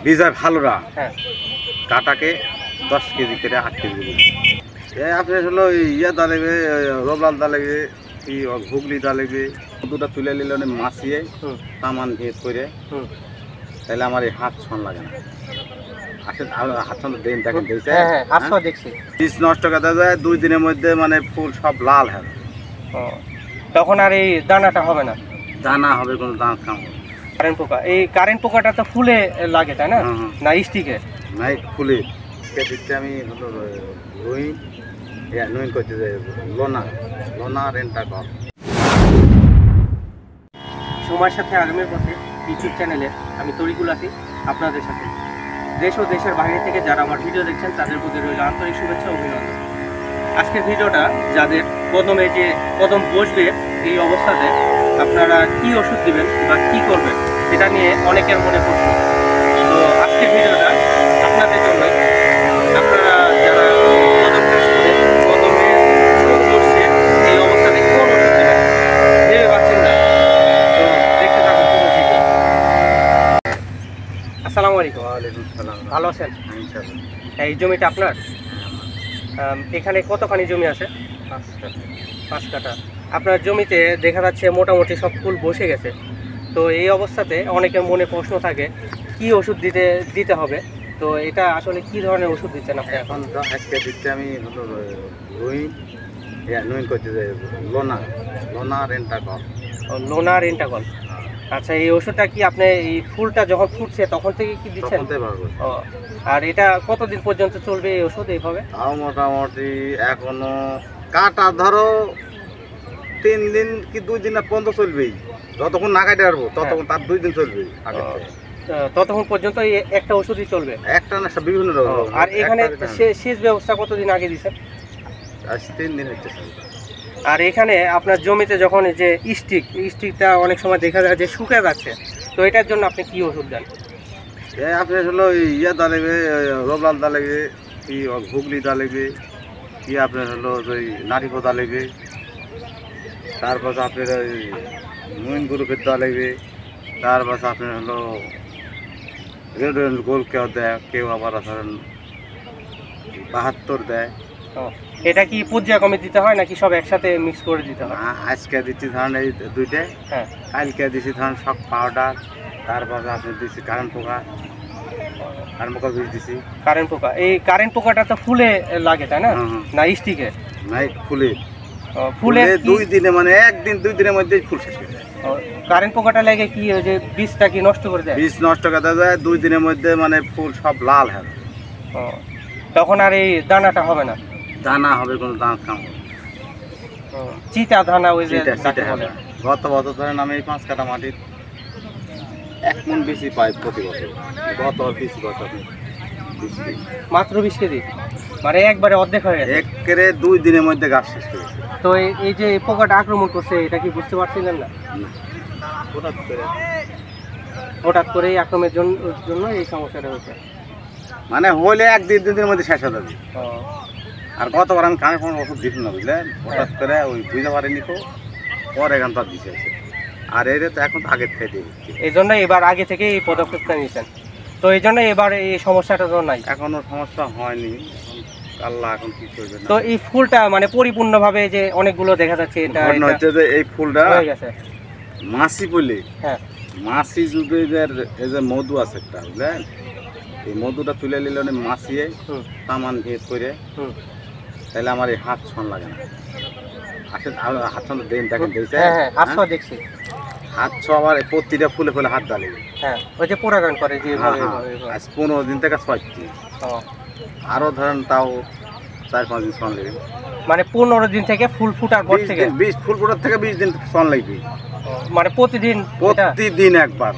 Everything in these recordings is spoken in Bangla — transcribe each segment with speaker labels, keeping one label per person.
Speaker 1: বীজ হয় ভালোরা,
Speaker 2: হ্যাঁ
Speaker 1: কাটাকে 10 কেজি করে 8 কেজি করে আপনি হলো ইয়ে দা লাগবে, রবলাল দা লাগবে, কি ঘুগলি দা লাগবে। দুটা তুলে নিলে মাছিয়ে তামান ভেদ করে, তাহলে আমার এই হাত ছন লাগে না। আসেন হাত ছন দেন, দেখেন
Speaker 2: দেখছি
Speaker 1: বীজ নষ্ট করে যায় 2 দিনের মধ্যে, মানে ফুল সব লাল হয়।
Speaker 2: তখন আর এই দানাটা হবে না,
Speaker 1: দানা হবে, কোনো দাঁত কাম হবে।
Speaker 2: কারেন্ট পোকা, এই কারেন্ট পোকাটা তো ফুলে লাগে তাই না, না স্টিকে?
Speaker 1: নাই, ফুলে দিচ্ছে। আমি হলো রুই নুইন করতে যাই, লোনা রেন্টা কর।
Speaker 2: সময়ের সাথে আগামীর পথে ইউটিউব চ্যানেলে আমি তরিকুল আছি আপনাদের সাথে। দেশ ও দেশের বাইরে থেকে যারা আমার ভিডিও দেখছেন তাদের প্রতি রইল আন্তরিক শুভেচ্ছা ও অভিনন্দন। আজকের ভিডিওটা যাদের কদম বসবে এই অবস্থাতে আপনারা কি ওষুধ দিবেন বা কি করবেন সেটা নিয়ে অনেকের মনে প্রশ্ন। তো আজকের ভিডিওটা আপনাদের জন্যই। আপনারা যারা কদম চাষ করে কদমে রোগ ধরছে এই অবস্থাতে কোন ওষুধ দেবেন ভেবে পাচ্ছেন না, তো দেখতে থাকুন পুরো ভিডিও। আসসালামু আলাইকুম।
Speaker 1: ওয়ালাইকুম আসসালাম।
Speaker 2: ভালো আছেন?
Speaker 1: ইনশাআল্লাহ।
Speaker 2: এই জমিটা আপনার? এখানে কতখানি জমি আছে? 5 কাঠা। আপনার জমিতে দেখা যাচ্ছে মোটামুটি সব ফুল বসে গেছে। তো এই অবস্থাতে অনেকের মনে প্রশ্ন থাকে কি ওষুধ দিতে হবে। তো এটা আসলে কি ধরনের ওষুধ দিচ্ছেন আপনি?
Speaker 1: এখন তো আজকে দিচ্ছে আমি হলো রুই নুইন করতে যাই, লোনা রেন্টা কর।
Speaker 2: লোনা রেন্টাকল। আচ্ছা, এই ওষুধটা কি আপনি এই ফুলটা যখন ফুটছে তখন থেকে কি দিচ্ছেন? ও, আর এটা কতদিন পর্যন্ত চলবে এই ওষুধ এইভাবে?
Speaker 1: তাও মোটামুটি এখনো কাটা ধরো 3 দিন কি 2 দিন না পর্যন্ত চলবেই। যতক্ষণ না কাটে পারবো ততক্ষণ তার 2 দিন চলবে।
Speaker 2: ততক্ষণ পর্যন্ত এই একটা ওষুধই চলবে?
Speaker 1: একটা না, সব বিভিন্ন রকম।
Speaker 2: আর এখানে সেচ ব্যবস্থা কতদিন আগে দিচ্ছেন?
Speaker 1: আজ 3 দিন হচ্ছে।
Speaker 2: আর এখানে আপনার জমিতে যখন যে স্টিকটা অনেক সময় দেখা যায় যে শুকিয়ে যাচ্ছে, তো এটার জন্য আপনি কি ওষুধ দেন?
Speaker 1: আপনি হলো ইয়ে দা লাগবে, রবলাল দা লাগবে, কি ঘুগলি দা লাগবে, কি আপনার হলো ওই নারিকো দা লাগবে। তারপর আপনার ওই নুইন গ্রুপের দা লাগবে। তারপর আপনার হলো রেড গোল কেউ দেয়, কেউ আবার ধরেন 72 দেয়।
Speaker 2: এটা কি পর্যায়ক্রমে দিতে হয় নাকি সব একসাথে মিক্স করে দিতে হয়?
Speaker 1: আজকে দিচ্ছি ধরেন এই 2টে, কালকে দিচ্ছি ধরেন সব পাউডার। তারপর আপনি দিচ্ছি কারেন্ট পোকা বীজ দিচ্ছি।
Speaker 2: কারেন্ট পোকা, এই কারেন্ট পোকাটা তো ফুলে লাগে তাই না, না স্টিকে?
Speaker 1: নাই, ফুলে 2 দিনে, মানে 1 দিন 2 দিনের মধ্যেই ফুল শেষ হয়ে যায়।
Speaker 2: কারেন্ট পোকাটা লাগে কি ওই যে বীজটা কি নষ্ট করে দেয়?
Speaker 1: বীজ নষ্ট করে দেয় 2 দিনের মধ্যে, মানে ফুল সব লাল হয়।
Speaker 2: তখন আর এই দানাটা হবে না,
Speaker 1: দানা হবে, কোনো দাঁত কাম হবে।
Speaker 2: চিটা দানা, ওই যে
Speaker 1: গত বছর ধরেন আমি 5 কাঠা মাটির 1 মণ বেশি পাই প্রতি বছর। গত 20 বছর
Speaker 2: মাত্র 20 কেজি, মানে একবারে অর্ধেক হয়ে গেছে।
Speaker 1: একবারে 2 দিনের মধ্যে গাছ শেষ হয়ে গেছে।
Speaker 2: তো এই যে পোকাটা আক্রমণ করছে এটা কি বুঝতে পারছিলেন না? হঠাৎ করে এই আক্রমণের জন্য এই সমস্যাটা হচ্ছে,
Speaker 1: মানে হলে 1-2 দিনের মধ্যে শেষ হয়ে যাবে। আর গতবার আমি কানে কোনো ওষুধ দিচ্ছি না, বুঝলেন, হঠাৎ করে ওই বুঝতে পারিনি তো, পরে এখান তো দিচ্ছে। আর এর তো এখন আগের থেকে দিচ্ছে,
Speaker 2: এই জন্য এবার আগে থেকে এই পদক্ষেপটা নিয়েছেন। তো এই জন্য এবার এই সমস্যাটা তো নাই,
Speaker 1: এখনো সমস্যা হয়নি। আল্লাহ এখন কি করবে।
Speaker 2: তো এই ফুলটা মানে পরিপূর্ণভাবে যে অনেকগুলো দেখা যাচ্ছে, এটা
Speaker 1: হচ্ছে যে এই ফুলটা
Speaker 2: হয়ে গেছে
Speaker 1: মাছি বলে। মাছি যদি এই যে মধু আছে একটা, বুঝলেন, এই মধুটা তুলে নিলে মাছিয়ে তামান ভেদ করে, তাহলে আমার এই হাত ছন লাগে না। আসেন হাত ছন দেন, দেখেন
Speaker 2: দেখছি
Speaker 1: হাত ছ আবার প্রতিটা ফুলে ফুলে হাত ডালে।
Speaker 2: ওই যে পোড়াগান করে যে
Speaker 1: 15 দিন থেকে 6 দিন, আরো ধরেন তাও 4-5 দিন ছন লাগবে।
Speaker 2: মানে 15 দিন থেকে ফুল ফুটার পর থেকে
Speaker 1: 20 ফুল ফুটার থেকে 20 দিন ছন লাগবে।
Speaker 2: মানে প্রতিদিন
Speaker 1: একবার,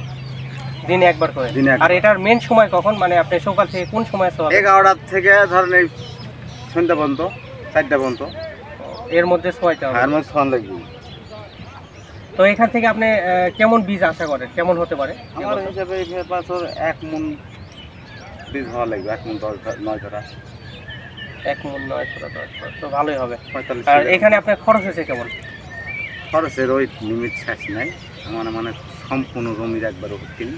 Speaker 2: দিনে একবার করে। আর এটার মেন সময় কখন, মানে আপনি সকাল থেকে কোন সময়?
Speaker 1: 11টা থেকে ধরেন এই সন্ধ্যা পর্যন্ত, 4টা পর্যন্ত,
Speaker 2: এর মধ্যে সময়টা
Speaker 1: ছন লাগবে।
Speaker 2: তো এখান থেকে আপনি কেমন বীজ আশা করেন, কেমন হতে পারে?
Speaker 1: আমার হিসাবে 1 মণ বীজ হওয়া লাগবে, 1 মণ 9 ধরা।
Speaker 2: 1 মণ 9 ধরা, তো ভালোই হবে। আর এখানে আপনার খরচ হয়েছে কেমন?
Speaker 1: খরচের ওই লিমিট শেষ নাই। মানে সম্পূর্ণ জমির একবার ওষুধ কিনি।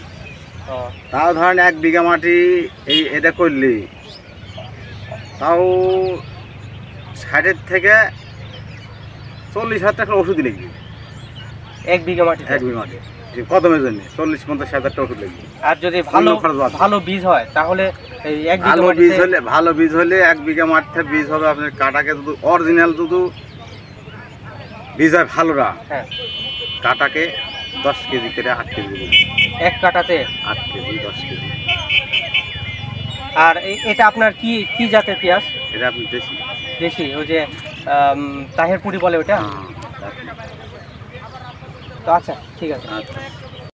Speaker 2: ও,
Speaker 1: তাও ধরেন 1 বিঘা মাটি এটা করলি তাও 60 থেকে 40,000 টাকার ওষুধ লাগবে
Speaker 2: 1 বিঘা মাটি।
Speaker 1: 1 বিঘা মাটি কদমের জন্য 40-50,000 টাকা ওষুধ লাগবে।
Speaker 2: আর যদি ভালো
Speaker 1: অন্য খরচ বাদ।
Speaker 2: ভালো বীজ হয় তাহলে এই 1 বিঘা
Speaker 1: ভালো বীজ
Speaker 2: মাটিতে
Speaker 1: হলে 1 বিঘা মাটিতে বীজ হবে আপনার কাটাকে যদি অরিজিনাল যদি বীজ হয় ভালোরা,
Speaker 2: হ্যাঁ
Speaker 1: কাটাকে 10 কেজি করে 8 কেজি দেবে।
Speaker 2: 1 কাটাতে
Speaker 1: 8 কেজি 10 কেজি।
Speaker 2: আর এটা আপনার কি কি জাতের পেঁয়াজ?
Speaker 1: এটা আপনি দেশি।
Speaker 2: দেশি, ওই যে তাহেরপুরি বলে ওটা।
Speaker 1: হ্যাঁ,
Speaker 2: তো আচ্ছা ঠিক আছে।
Speaker 1: আচ্ছা।